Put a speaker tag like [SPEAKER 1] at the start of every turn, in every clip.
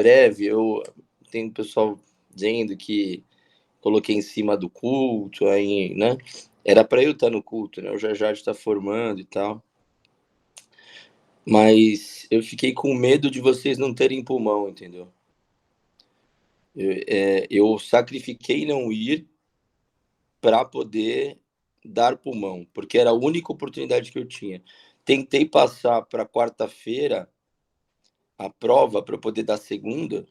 [SPEAKER 1] breve, eu tenho pessoal dizendo que coloquei em cima do culto, aí, né? Era para eu estar no culto, né? O já está formando e tal. Mas eu fiquei com medo de vocês não terem pulmão, entendeu? Eu sacrifiquei não ir para poder dar pulmão, porque era a única oportunidade que eu tinha. Tentei passar para quarta-feira a prova para poder dar segunda,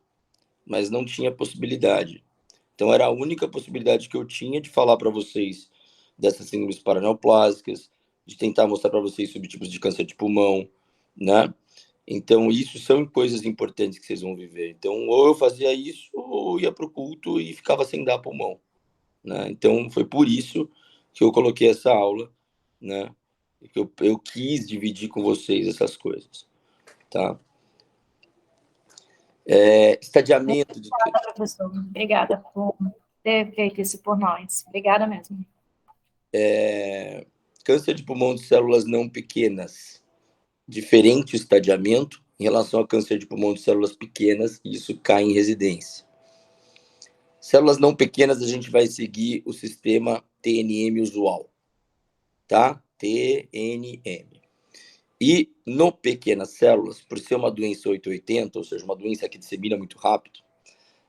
[SPEAKER 1] mas não tinha possibilidade. Então era a única possibilidade que eu tinha de falar para vocês dessas síndromes paraneoplásicas, de tentar mostrar para vocês subtipos de câncer de pulmão, né? Então isso são coisas importantes que vocês vão viver. Então ou eu fazia isso ou ia para o culto e ficava sem dar pulmão, né? Então foi por isso que eu coloquei essa aula, né? Que eu quis dividir com vocês essas coisas, tá? Estadiamento de
[SPEAKER 2] Obrigada, professor. Obrigada por ter feito isso por nós. Obrigada mesmo.
[SPEAKER 1] câncer de pulmão de células não pequenas. Diferente o estadiamento em relação ao câncer de pulmão de células pequenas, e isso cai em residência. Células não pequenas, a gente vai seguir o sistema TNM usual, tá? TNM. E no pequenas células, por ser uma doença 880, ou seja, uma doença que dissemina muito rápido,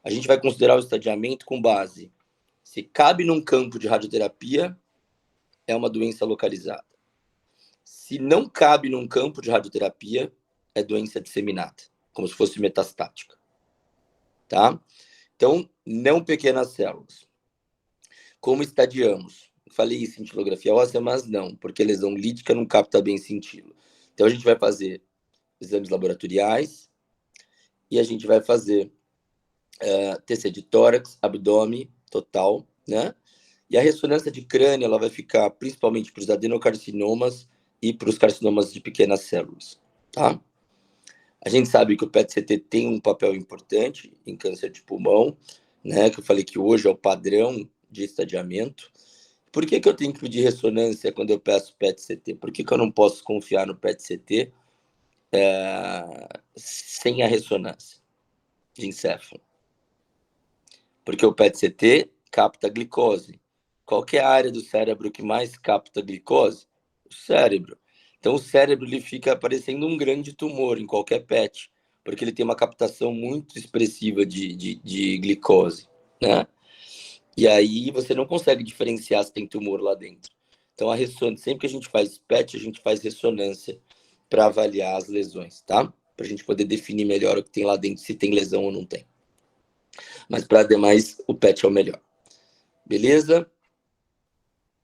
[SPEAKER 1] a gente vai considerar o estadiamento com base se cabe num campo de radioterapia, é uma doença localizada. Se não cabe num campo de radioterapia, é doença disseminada, como se fosse metastática, tá? Então, não pequenas células. Como estadiamos? Falei cintilografia óssea, mas não, porque lesão lítica não capta bem cintilo. Então, a gente vai fazer exames laboratoriais e a gente vai fazer TC de tórax, abdômen total, né? E a ressonância de crânio, ela vai ficar principalmente para os adenocarcinomas e para os carcinomas de pequenas células, tá? A gente sabe que o PET-CT tem um papel importante em câncer de pulmão, né? Que eu falei que hoje é o padrão de estadiamento. Por que eu tenho que pedir ressonância quando eu peço PET-CT? Por que eu não posso confiar no PET-CT sem a ressonância de encéfalo? Porque o PET-CT capta glicose. Qual que é a área do cérebro que mais capta glicose? O cérebro. Então, o cérebro ele fica parecendo um grande tumor em qualquer PET, porque ele tem uma captação muito expressiva de glicose, né? E aí você não consegue diferenciar se tem tumor lá dentro. Então, a ressonância, sempre que a gente faz PET, a gente faz ressonância para avaliar as lesões, tá? Para a gente poder definir melhor o que tem lá dentro, se tem lesão ou não tem. Mas para demais, o PET é o melhor. Beleza?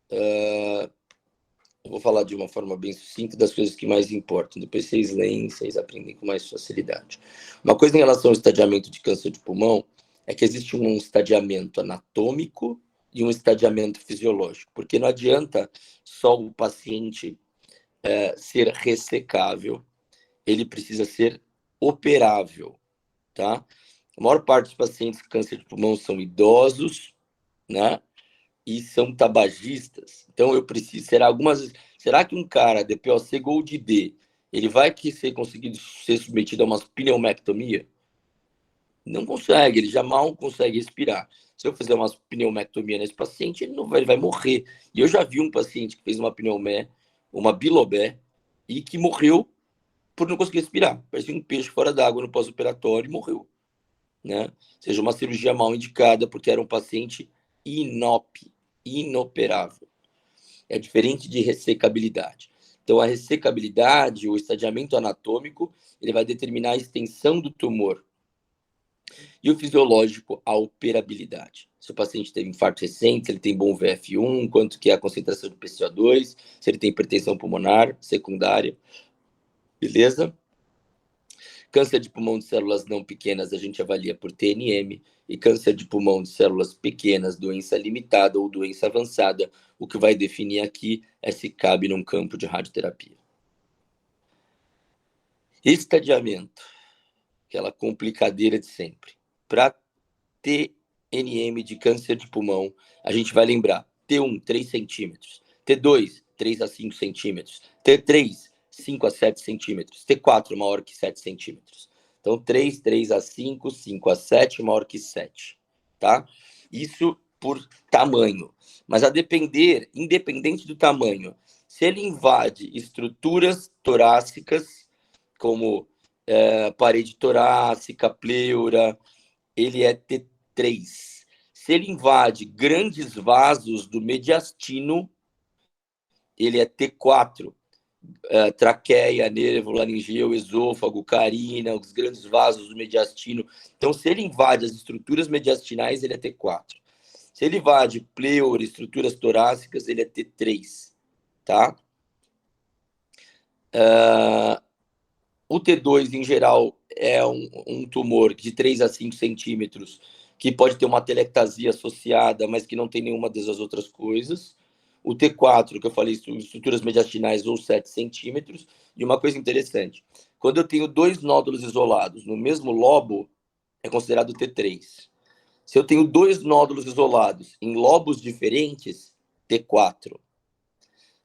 [SPEAKER 1] Eu vou falar de uma forma bem sucinta das coisas que mais importam. Depois vocês leem, vocês aprendem com mais facilidade. Uma coisa em relação ao estadiamento de câncer de pulmão é que existe um estadiamento anatômico e um estadiamento fisiológico, porque não adianta só o paciente ser ressecável, ele precisa ser operável, tá? A maior parte dos pacientes com câncer de pulmão são idosos, né? E são tabagistas. Então eu preciso. Será que um cara de POC Gold B ele vai ser conseguido ser submetido a uma pneumectomia? Não consegue, ele já mal consegue respirar. Se eu fizer uma pneumectomia nesse paciente, ele vai morrer. E eu já vi um paciente que fez uma pneumé, uma bilobé, e que morreu por não conseguir respirar. Parecia um peixe fora d'água no pós-operatório e morreu, né? Ou seja, uma cirurgia mal indicada porque era um paciente inoperável. É diferente de ressecabilidade. Então, a ressecabilidade, o estadiamento anatômico, ele vai determinar a extensão do tumor. E o fisiológico, a operabilidade. Se o paciente teve infarto recente, se ele tem bom VF1, quanto que é a concentração de PCO2, se ele tem hipertensão pulmonar secundária. Beleza? Câncer de pulmão de células não pequenas a gente avalia por TNM, e câncer de pulmão de células pequenas, doença limitada ou doença avançada, o que vai definir aqui é se cabe num campo de radioterapia. Estadiamento, aquela complicadeira de sempre. Para TNM de câncer de pulmão, a gente vai lembrar T1, 3 centímetros, T2, 3 a 5 centímetros, T3, 5 a 7 centímetros, T4 maior que 7 centímetros. Então, 3, 3 a 5, 5 a 7 maior que 7, tá? Isso por tamanho. Mas a depender, independente do tamanho, se ele invade estruturas torácicas, como parede torácica, pleura, ele é T3. Se ele invade grandes vasos do mediastino, ele é T4. Traqueia, nervo, laringeu, esôfago, carina, os grandes vasos do mediastino. Então, se ele invade as estruturas mediastinais, ele é T4. Se ele invade pleura, estruturas torácicas, ele é T3, tá? O T2, em geral, é um tumor de 3 a 5 centímetros, que pode ter uma telectasia associada, mas que não tem nenhuma dessas outras coisas. O T4, que eu falei, estruturas mediastinais ou 7 centímetros. E uma coisa interessante, quando eu tenho 2 nódulos isolados no mesmo lobo, é considerado T3. Se eu tenho 2 nódulos isolados em lobos diferentes, T4.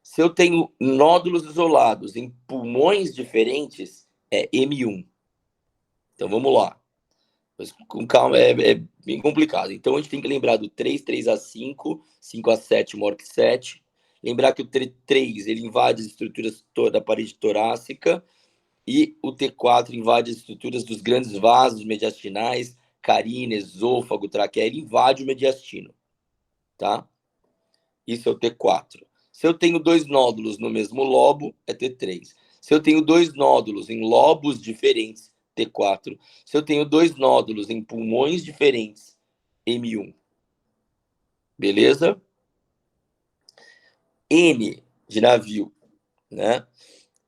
[SPEAKER 1] Se eu tenho nódulos isolados em pulmões diferentes, é M1. Então, vamos lá. Mas com calma, é bem complicado. Então, a gente tem que lembrar do 3, 3 a 5, 5 a 7, maior que 7. Lembrar que o T3 ele invade as estruturas da parede torácica e o T4 invade as estruturas dos grandes vasos mediastinais, carina, esôfago, traqueia. Ele invade o mediastino, tá? Isso é o T4. Se eu tenho 2 nódulos no mesmo lobo, é T3. Se eu tenho 2 nódulos em lobos diferentes, T4. Se eu tenho 2 nódulos em pulmões diferentes, M1. Beleza? N de navio, né?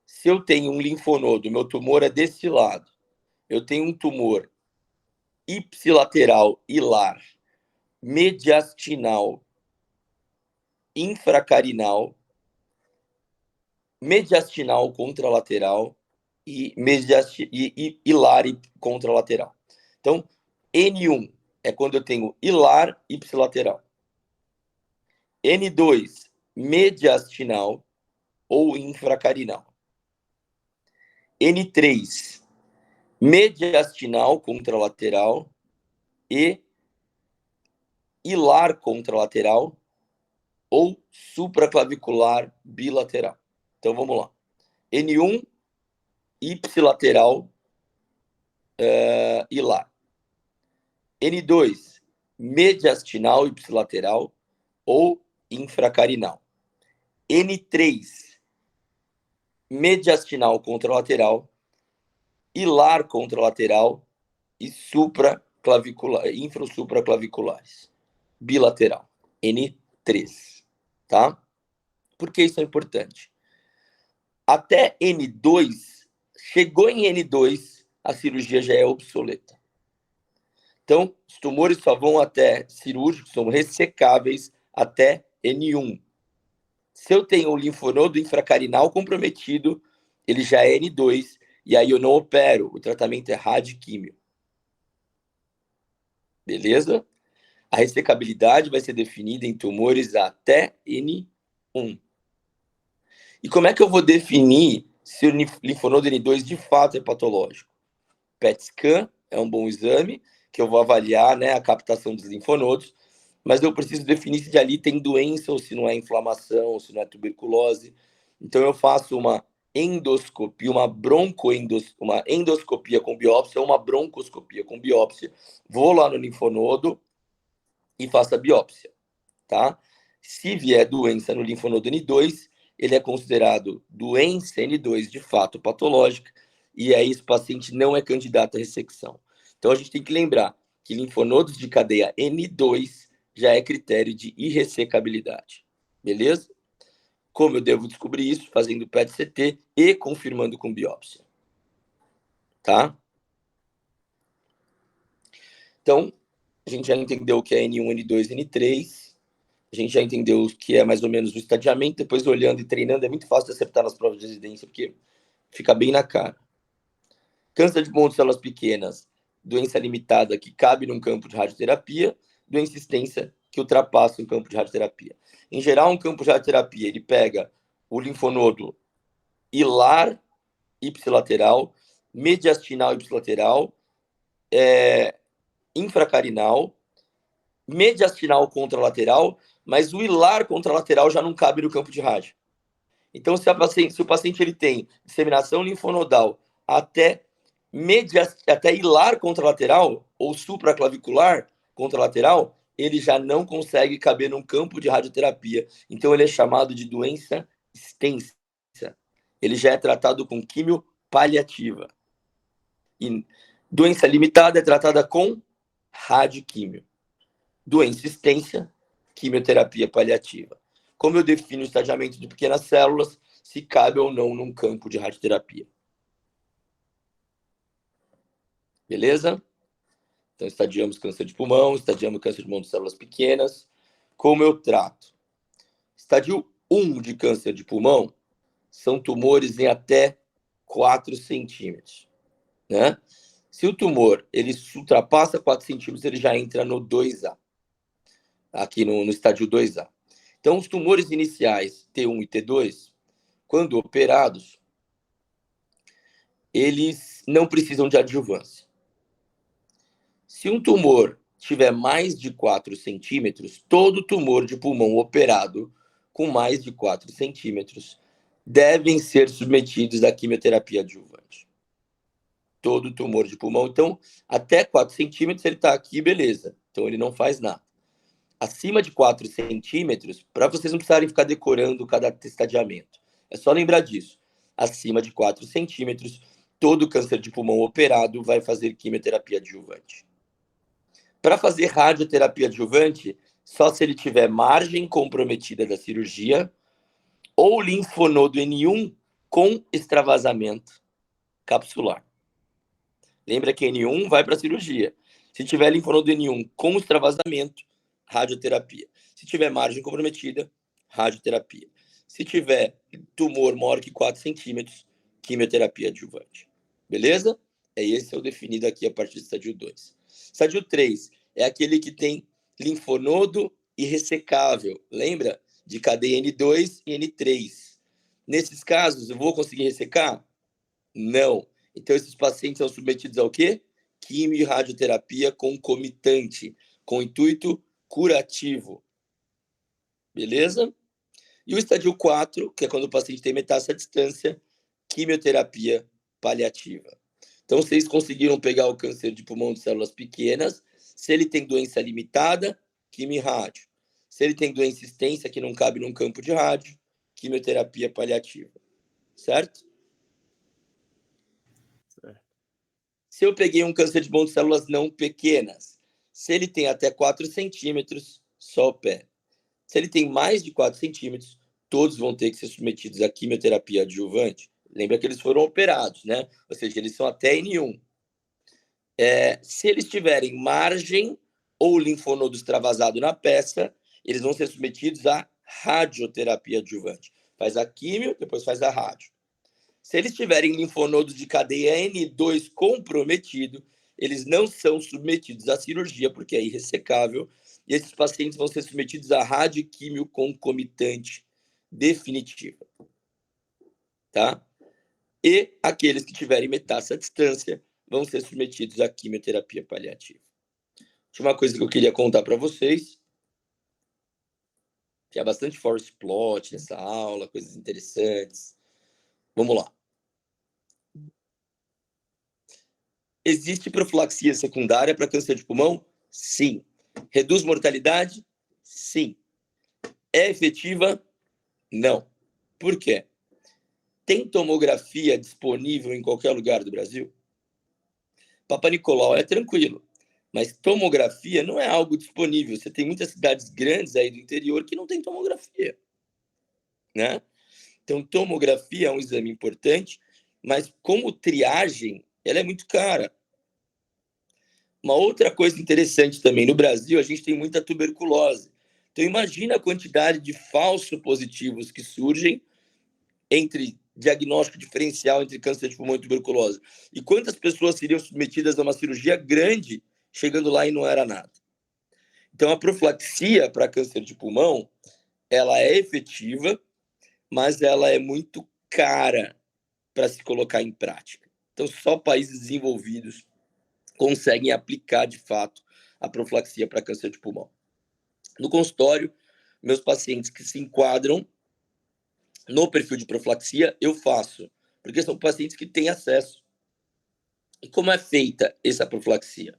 [SPEAKER 1] Se eu tenho um linfonodo, meu tumor é desse lado. Eu tenho um tumor ipsilateral hilar, mediastinal, infracarinal, mediastinal contralateral e hilar contralateral. Então, N1 é quando eu tenho hilar ipsilateral. N2, mediastinal ou infracarinal. N3, mediastinal contralateral e hilar contralateral ou supraclavicular bilateral. Então, vamos lá. N1, ipsilateral, hilar. N2, mediastinal ipsilateral ou infracarinal. N3, mediastinal contralateral, hilar contralateral e infrasupraclaviculares. Bilateral. N3. Tá? Por que isso é importante? Até N2, chegou em N2, a cirurgia já é obsoleta. Então, os tumores só vão até cirúrgicos, são ressecáveis até N1. Se eu tenho o linfonodo infracarinal comprometido, ele já é N2, e aí eu não opero, o tratamento é radioquímio. Beleza? A ressecabilidade vai ser definida em tumores até N1. E como é que eu vou definir se o linfonodo N2 de fato é patológico? PET scan é um bom exame, que eu vou avaliar, né, a captação dos linfonodos, mas eu preciso definir se ali tem doença ou se não é inflamação, ou se não é tuberculose. Então eu faço uma endoscopia, uma endoscopia com biópsia ou uma broncoscopia com biópsia. Vou lá no linfonodo e faço a biópsia, tá? Se vier doença no linfonodo N2, ele é considerado doença N2 de fato patológica, e aí esse paciente não é candidato à ressecção. Então a gente tem que lembrar que linfonodos de cadeia N2 já é critério de irressecabilidade. Beleza? Como eu devo descobrir isso? Fazendo PET-CT e confirmando com biópsia. Tá? Então, a gente já entendeu o que é N1, N2, N3. A gente já entendeu o que é mais ou menos o estadiamento. Depois, olhando e treinando, é muito fácil de acertar nas provas de residência, porque fica bem na cara. Câncer de pulmão de células pequenas, doença limitada que cabe num campo de radioterapia, doença extensa que ultrapassa um campo de radioterapia. Em geral, um campo de radioterapia, ele pega o linfonodo hilar ipsilateral, mediastinal ipsilateral, infracarinal, mediastinal contralateral, mas o hilar contralateral já não cabe no campo de rádio. Então, se o paciente ele tem disseminação linfonodal até hilar contralateral ou supraclavicular contralateral, ele já não consegue caber num campo de radioterapia. Então, ele é chamado de doença extensa. Ele já é tratado com quimio paliativa. E doença limitada é tratada com radioquímio. Doença extensa, quimioterapia paliativa. Como eu defino o estadiamento de pequenas células, se cabe ou não num campo de radioterapia. Beleza? Então, estadiamos câncer de pulmão, estadiamos câncer de pulmão de células pequenas. Como eu trato? Estadio 1 de câncer de pulmão são tumores em até 4 centímetros. Né? Se o tumor ele ultrapassa 4 centímetros, ele já entra no 2A. Aqui no estádio 2A. Então, os tumores iniciais T1 e T2, quando operados, eles não precisam de adjuvância. Se um tumor tiver mais de 4 centímetros, todo tumor de pulmão operado com mais de 4 centímetros devem ser submetidos à quimioterapia adjuvante. Todo tumor de pulmão. Então, até 4 centímetros ele está aqui, beleza. Então, ele não faz nada. Acima de 4 centímetros, para vocês não precisarem ficar decorando cada estadiamento. É só lembrar disso. Acima de 4 centímetros, todo câncer de pulmão operado vai fazer quimioterapia adjuvante. Para fazer radioterapia adjuvante, só se ele tiver margem comprometida da cirurgia ou linfonodo N1 com extravasamento capsular. Lembra que N1 vai para a cirurgia. Se tiver linfonodo N1 com extravasamento, radioterapia. Se tiver margem comprometida, radioterapia. Se tiver tumor maior que 4 centímetros, quimioterapia adjuvante. Beleza? Esse é o definido aqui a partir do estádio 2. Estádio 3 é aquele que tem linfonodo irressecável. Lembra? De cadeia N2 e N3. Nesses casos, eu vou conseguir ressecar? Não. Então, esses pacientes são submetidos ao quê? Quimio e radioterapia concomitante, com intuito curativo. Beleza? E o estádio 4, que é quando o paciente tem metástase à distância, quimioterapia paliativa. Então, vocês conseguiram pegar o câncer de pulmão de células pequenas. Se ele tem doença limitada, quimio e rádio. Se ele tem doença extensa, que não cabe num campo de rádio, quimioterapia paliativa. Certo? Se eu peguei um câncer de pulmão de células não pequenas, se ele tem até 4 centímetros, só opera. Se ele tem mais de 4 centímetros, todos vão ter que ser submetidos à quimioterapia adjuvante. Lembra que eles foram operados, né? Ou seja, eles são até N1. Se eles tiverem margem ou linfonodo extravasado na peça, eles vão ser submetidos à radioterapia adjuvante. Faz a quimio, depois faz a rádio. Se eles tiverem linfonodo de cadeia N2 comprometido, eles não são submetidos à cirurgia, porque é irressecável, e esses pacientes vão ser submetidos à radioquímio concomitante definitiva. Tá? E aqueles que tiverem metástase à distância vão ser submetidos à quimioterapia paliativa. Última coisa que eu queria contar para vocês, que há bastante force plot nessa aula, coisas interessantes. Vamos lá. Existe profilaxia secundária para câncer de pulmão? Sim. Reduz mortalidade? Sim. É efetiva? Não. Por quê? Tem tomografia disponível em qualquer lugar do Brasil? Papa Nicolau é tranquilo, mas tomografia não é algo disponível. Você tem muitas cidades grandes aí do interior que não tem tomografia, né? Então, tomografia é um exame importante, mas como triagem, ela é muito cara. Uma outra coisa interessante também, no Brasil, a gente tem muita tuberculose. Então, imagina a quantidade de falsos positivos que surgem entre diagnóstico diferencial entre câncer de pulmão e tuberculose. E quantas pessoas seriam submetidas a uma cirurgia grande, chegando lá e não era nada. Então, a profilaxia para câncer de pulmão, ela é efetiva, mas ela é muito cara para se colocar em prática. Então, só países desenvolvidos conseguem aplicar, de fato, a profilaxia para câncer de pulmão. No consultório, meus pacientes que se enquadram no perfil de profilaxia, eu faço, porque são pacientes que têm acesso. E como é feita essa profilaxia?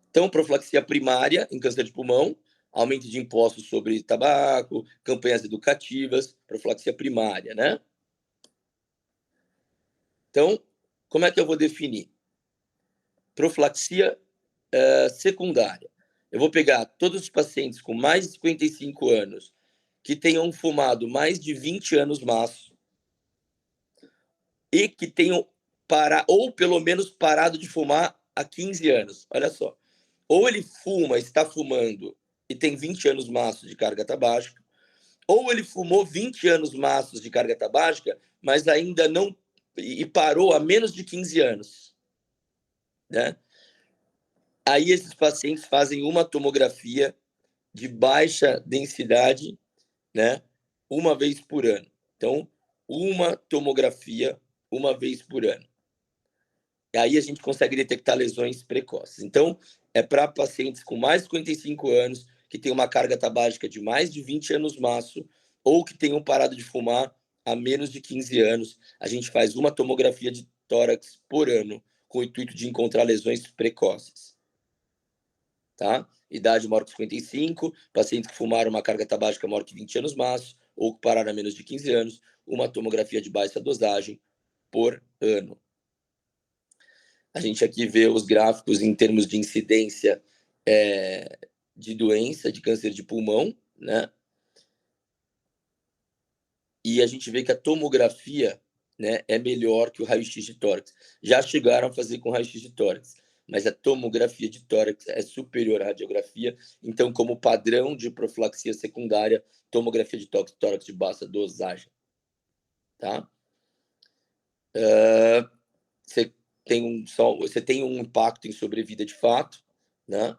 [SPEAKER 1] Então, profilaxia primária em câncer de pulmão, aumento de impostos sobre tabaco, campanhas educativas, profilaxia primária, né? Então, como é que eu vou definir? Profilaxia secundária. Eu vou pegar todos os pacientes com mais de 55 anos que tenham fumado mais de 20 anos maço e que tenham ou pelo menos parado de fumar há 15 anos. Olha só. Ou ele fuma, está fumando e tem 20 anos maços de carga tabágica, ou ele fumou 20 anos maços de carga tabágica, mas ainda não e parou há menos de 15 anos, né? Aí esses pacientes fazem uma tomografia de baixa densidade, né? Uma vez por ano. Então, uma tomografia uma vez por ano. E aí a gente consegue detectar lesões precoces. Então, é para pacientes com mais de 55 anos, que têm uma carga tabágica de mais de 20 anos maço, ou que tenham parado de fumar há menos de 15 anos. A gente faz uma tomografia de tórax por ano, com o intuito de encontrar lesões precoces. Tá? Idade maior que 55, pacientes que fumaram uma carga tabágica maior que 20 anos maço, ou que pararam há menos de 15 anos, uma tomografia de baixa dosagem por ano. A gente aqui vê os gráficos em termos de incidência de doença, de câncer de pulmão, né? E a gente vê que a tomografia, né, é melhor que o raio-x de tórax. Já chegaram a fazer com raio-x de tórax, mas a tomografia de tórax é superior à radiografia. Então, como padrão de profilaxia secundária, tomografia de tórax de baixa dosagem. Tá? Você tem um impacto em sobrevida de fato, né?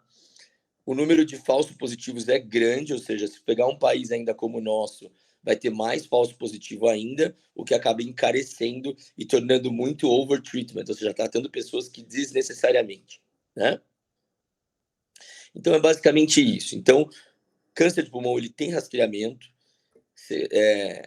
[SPEAKER 1] O número de falsos positivos é grande, ou seja, se pegar um país ainda como o nosso, vai ter mais falso positivo ainda, o que acaba encarecendo e tornando muito overtreatment, ou seja, tratando pessoas que desnecessariamente, né? Então, é basicamente isso. Então, câncer de pulmão, ele tem rastreamento,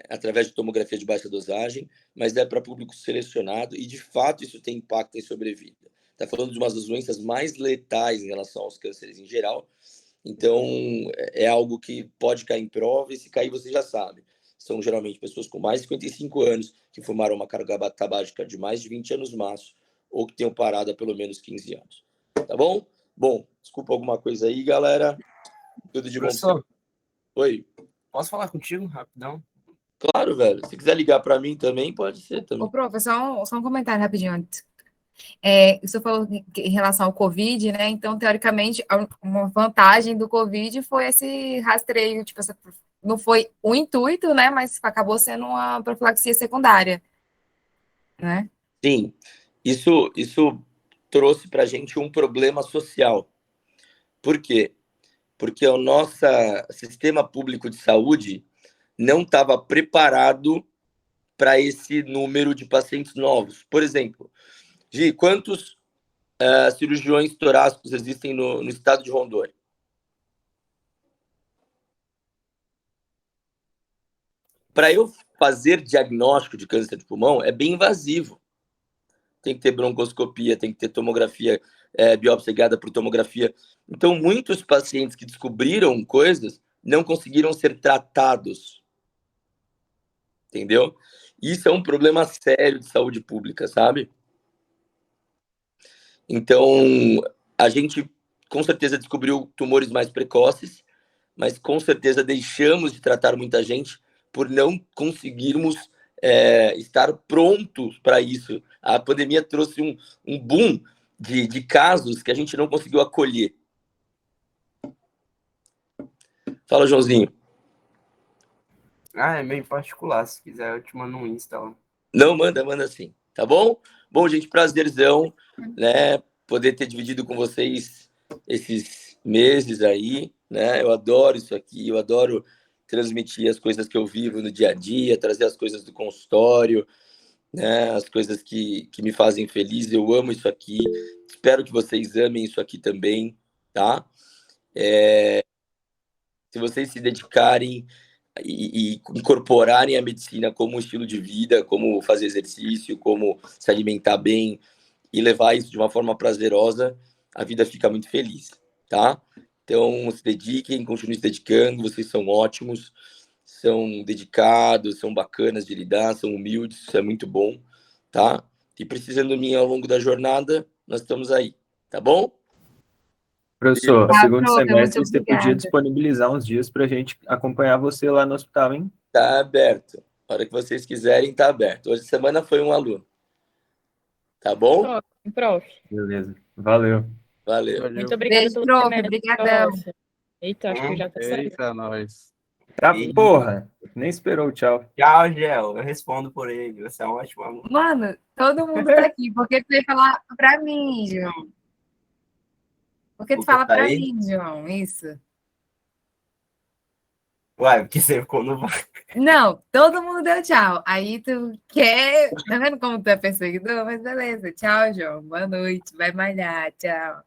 [SPEAKER 1] através de tomografia de baixa dosagem, mas é para público selecionado e, de fato, isso tem impacto em sobrevida. Está falando de uma das doenças mais letais em relação aos cânceres em geral, então é algo que pode cair em prova e se cair você já sabe. São geralmente pessoas com mais de 55 anos que fumaram uma carga tabágica de mais de 20 anos maço ou que tenham parado há pelo menos 15 anos. Tá bom? Bom, desculpa alguma coisa aí, galera. Tudo de bom.
[SPEAKER 3] Professor,
[SPEAKER 1] oi.
[SPEAKER 3] Posso falar contigo rapidão?
[SPEAKER 1] Claro, velho. Se quiser ligar para mim também, pode ser também.
[SPEAKER 4] Ô, prof, só um comentário rapidinho antes. O senhor falou em relação ao Covid, né? Então, teoricamente, uma vantagem do Covid foi esse rastreio, tipo, não foi o intuito, né? Mas acabou sendo uma profilaxia secundária, né?
[SPEAKER 1] Sim, isso trouxe para a gente um problema social. Por quê? Porque o nosso sistema público de saúde não estava preparado para esse número de pacientes novos. Por exemplo, Gi, quantos cirurgiões torácicos existem no estado de Rondônia? Para eu fazer diagnóstico de câncer de pulmão, é bem invasivo. Tem que ter broncoscopia, tem que ter tomografia, biópsia guiada por tomografia. Então, muitos pacientes que descobriram coisas não conseguiram ser tratados. Entendeu? Isso é um problema sério de saúde pública, sabe? Então, a gente com certeza descobriu tumores mais precoces, mas com certeza deixamos de tratar muita gente por não conseguirmos estar prontos para isso. A pandemia trouxe um boom de casos que a gente não conseguiu acolher. Fala, Joãozinho.
[SPEAKER 3] É meio particular, se quiser eu te mando um Insta lá.
[SPEAKER 1] Não, manda sim, tá bom? Bom, gente, prazerzão, né, poder ter dividido com vocês esses meses aí, né, eu adoro isso aqui, eu adoro transmitir as coisas que eu vivo no dia a dia, trazer as coisas do consultório, né? As coisas que me fazem feliz. Eu amo isso aqui. Espero que vocês amem isso aqui também, tá? Se vocês se dedicarem e incorporarem a medicina como um estilo de vida, como fazer exercício, como se alimentar bem e levar isso de uma forma prazerosa, a vida fica muito feliz, tá? Então, se dediquem, continuem se dedicando, vocês são ótimos, são dedicados, são bacanas de lidar, são humildes, isso é muito bom, tá? E precisando de mim ao longo da jornada, nós estamos aí, tá bom?
[SPEAKER 5] Professor,
[SPEAKER 4] Tá,
[SPEAKER 5] segundo
[SPEAKER 4] prof,
[SPEAKER 5] semestre,
[SPEAKER 4] muito
[SPEAKER 5] você podia
[SPEAKER 4] obrigada.
[SPEAKER 5] disponibilizar uns dias para a gente acompanhar você lá no hospital, hein?
[SPEAKER 1] Tá aberto. A hora que vocês quiserem, tá aberto. Hoje de semana foi um aluno. Tá bom?
[SPEAKER 6] Prof.
[SPEAKER 5] Beleza. Valeu.
[SPEAKER 1] Valeu.
[SPEAKER 6] Muito
[SPEAKER 3] Valeu.
[SPEAKER 6] obrigada
[SPEAKER 4] Beijo,
[SPEAKER 6] pelo
[SPEAKER 4] prof,
[SPEAKER 6] semestre,
[SPEAKER 4] brigadão.
[SPEAKER 6] prof. Eita, acho que já tá saindo.
[SPEAKER 7] Eita, nós.
[SPEAKER 5] Tá,
[SPEAKER 3] E-
[SPEAKER 5] porra. Nem esperou o tchau.
[SPEAKER 3] Tchau, Gel. Eu respondo por ele. Você é um ótimo aluno.
[SPEAKER 4] Mano, todo mundo tá aqui. Por que tu veio falar pra mim, João? Por que tu
[SPEAKER 3] Desculpa,
[SPEAKER 4] fala
[SPEAKER 3] tá
[SPEAKER 4] pra
[SPEAKER 3] aí?
[SPEAKER 4] mim, João? Isso.
[SPEAKER 3] Uai, porque você ficou no...
[SPEAKER 4] Não, todo mundo deu tchau. Aí tu quer. Tá vendo como tu é perseguidor? Mas beleza. Tchau, João. Boa noite. Vai malhar. Tchau.